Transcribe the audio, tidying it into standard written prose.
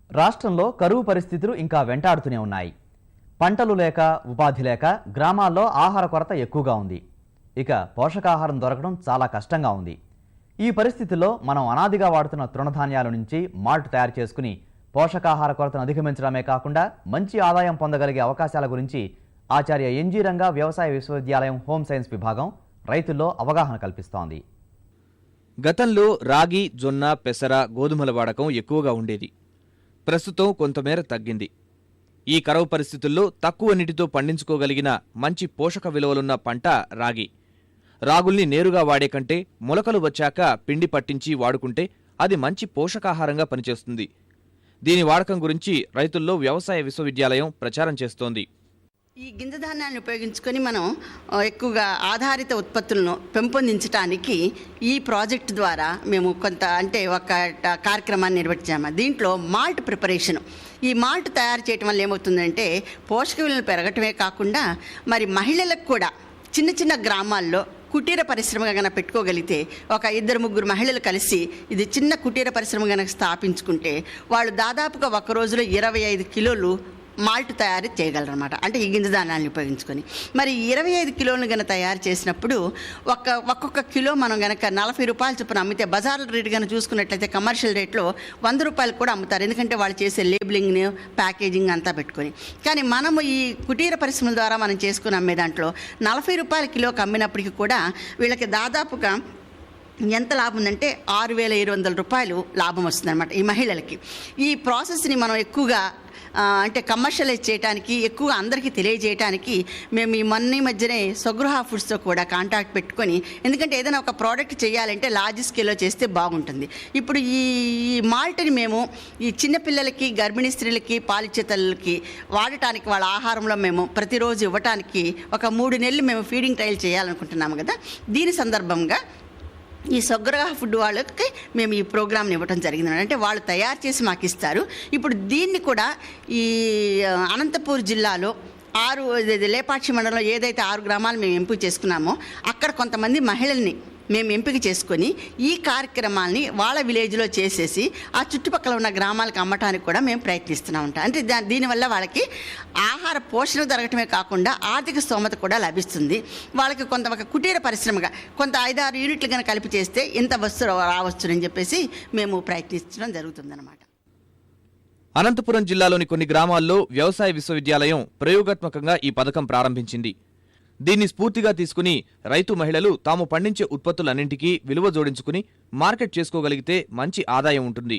రాష్ట్రంలో కరువు పరిస్థితులు ఇంకా వెంటాడుతూనే ఉన్నాయి. పంటలు లేక, ఉపాధి లేక గ్రామాల్లో ఆహార కొరత ఎక్కువగా ఉంది. ఇక పోషకాహారం దొరకడం చాలా కష్టంగా ఉంది. ఈ పరిస్థితుల్లో మనం అనాదిగా వాడుతున్న తృణధాన్యాల నుంచి మాల్ట్ తయారు చేసుకుని పోషకాహార కొరతను అధిగమించడమే కాకుండా మంచి ఆదాయం పొందగలిగే అవకాశాల గురించి ఆచార్య ఎన్జీ రంగా వ్యవసాయ విశ్వవిద్యాలయం హోమ్ సైన్స్ విభాగం రైతుల్లో అవగాహన కల్పిస్తోంది. గతంలో రాగి, జొన్న, పెసర, గోధుమల వాడకం ఎక్కువగా ఉండేది. ప్రస్తుతం కొంతమేర తగ్గింది. ఈ కరువు పరిస్థితుల్లో తక్కువ నీటితో పండించుకోగలిగిన మంచి పోషక విలువలున్న పంట రాగి. రాగుల్ని నేరుగా వాడే కంటే మొలకలు వచ్చాక పిండి పట్టించి వాడుకుంటే అది మంచి పోషకాహారంగా పనిచేస్తుంది. దీని వాడకం గురించి రైతుల్లో వ్యవసాయ విశ్వవిద్యాలయం ప్రచారం చేస్తోంది. ఈ గింజ ధాన్యాన్ని ఉపయోగించుకొని మనం ఎక్కువగా ఆధారిత ఉత్పత్తులను పెంపొందించడానికి ఈ ప్రాజెక్టు ద్వారా మేము ఒక కార్యక్రమాన్ని నిర్వహించాము. దీంట్లో మాల్ట్ ప్రిపరేషన్, ఈ మాల్ట్ తయారు చేయటం వల్ల ఏమవుతుందంటే పోషక విలువలు పెరగటమే కాకుండా మరి మహిళలకు కూడా చిన్న చిన్న గ్రామాల్లో కుటీర పరిశ్రమ కనుక పెట్టుకోగలిగితే, ఒక 2-3 మహిళలు కలిసి ఇది చిన్న కుటీర పరిశ్రమ కనుక స్థాపించుకుంటే వాళ్ళు దాదాపుగా ఒక రోజులో 25 కిలోలు మాల్ట్ తయారు చేయగలరన్నమాట. అంటే ఈ గింజ ధాన్యాలను ఉపయోగించుకొని మరి 25 కిలోలను కనుక తయారు చేసినప్పుడు ఒక్కొక్క కిలో మనం కనుక 40 రూపాయలు చొప్పున అమ్మితే, బజార్ రేట్ కనుక చూసుకున్నట్లయితే కమర్షియల్ రేట్లో 100 రూపాయలు కూడా అమ్ముతారు. ఎందుకంటే వాళ్ళు చేసే లేబులింగ్, ప్యాకేజింగ్ అంతా పెట్టుకొని. కానీ మనము ఈ కుటీర పరిశ్రమల ద్వారా మనం చేసుకుని అమ్మే దాంట్లో 40 రూపాయల కిలోకి అమ్మినప్పటికీ కూడా వీళ్ళకి దాదాపుగా ఎంత లాభం ఉందంటే 6,200 రూపాయలు లాభం వస్తుందన్నమాట ఈ మహిళలకి. ఈ ప్రాసెస్ని మనం ఎక్కువగా అంటే కమర్షియలైజ్ చేయడానికి, ఎక్కువగా అందరికీ తెలియజేయడానికి మేము ఈ మధ్యనే స్వగృహ ఫుడ్స్తో కూడా కాంటాక్ట్ పెట్టుకొని, ఎందుకంటే ఏదైనా ఒక ప్రోడక్ట్ చేయాలంటే లార్జ్ స్కేల్లో చేస్తే బాగుంటుంది. ఇప్పుడు ఈ మాల్ట్ని మేము ఈ చిన్నపిల్లలకి, గర్భిణీ స్త్రీలకి, పాలిచ్చే తల్లులకి వాడటానికి, వాళ్ళ ఆహారంలో మేము ప్రతిరోజు ఇవ్వటానికి ఒక 3 నెలలు మేము ఫీడింగ్ ట్రయల్ చేయాలనుకుంటున్నాము కదా. దీని సందర్భంగా ఈ స్వగృహ ఫుడ్ వాళ్ళకి మేము ఈ ప్రోగ్రామ్ని ఇవ్వడం జరిగింది. అంటే వాళ్ళు తయారు చేసి మాకు ఇస్తారు. ఇప్పుడు దీన్ని కూడా ఈ అనంతపూర్ జిల్లాలో లేపాక్షి మండలంలో ఏదైతే 6 గ్రామాలు మేము ఎంపిక చేసుకున్నామో అక్కడ కొంతమంది మహిళల్ని మేము ఎంపిక చేసుకొని ఈ కార్యక్రమాల్ని వాళ్ళ విలేజ్లో చేసేసి ఆ చుట్టుపక్కల ఉన్న గ్రామాలకు అమ్మటానికి కూడా మేము ప్రయత్నిస్తూ ఉంటాం. అంటే దీనివల్ల వాళ్ళకి ఆహార పోషణ దొరకటమే కాకుండా ఆర్థిక స్తోమత కూడా లభిస్తుంది. వాళ్ళకి ఒక కుటీర పరిశ్రమగా 5-6 యూనిట్లు కనుక కలిపి చేస్తే ఇంత వస్తు రావచ్చునని చెప్పేసి మేము ప్రయత్నించడం జరుగుతుందన్నమాట. అనంతపురం జిల్లాలోని కొన్ని గ్రామాల్లో వ్యవసాయ విశ్వవిద్యాలయం ప్రయోగాత్మకంగా ఈ పథకం ప్రారంభించింది. దీన్ని స్ఫూర్తిగా తీసుకుని రైతు మహిళలు తాము పండించే ఉత్పత్తులన్నింటికీ విలువ జోడించుకుని మార్కెట్ చేసుకోగలిగితే మంచి ఆదాయం ఉంటుంది.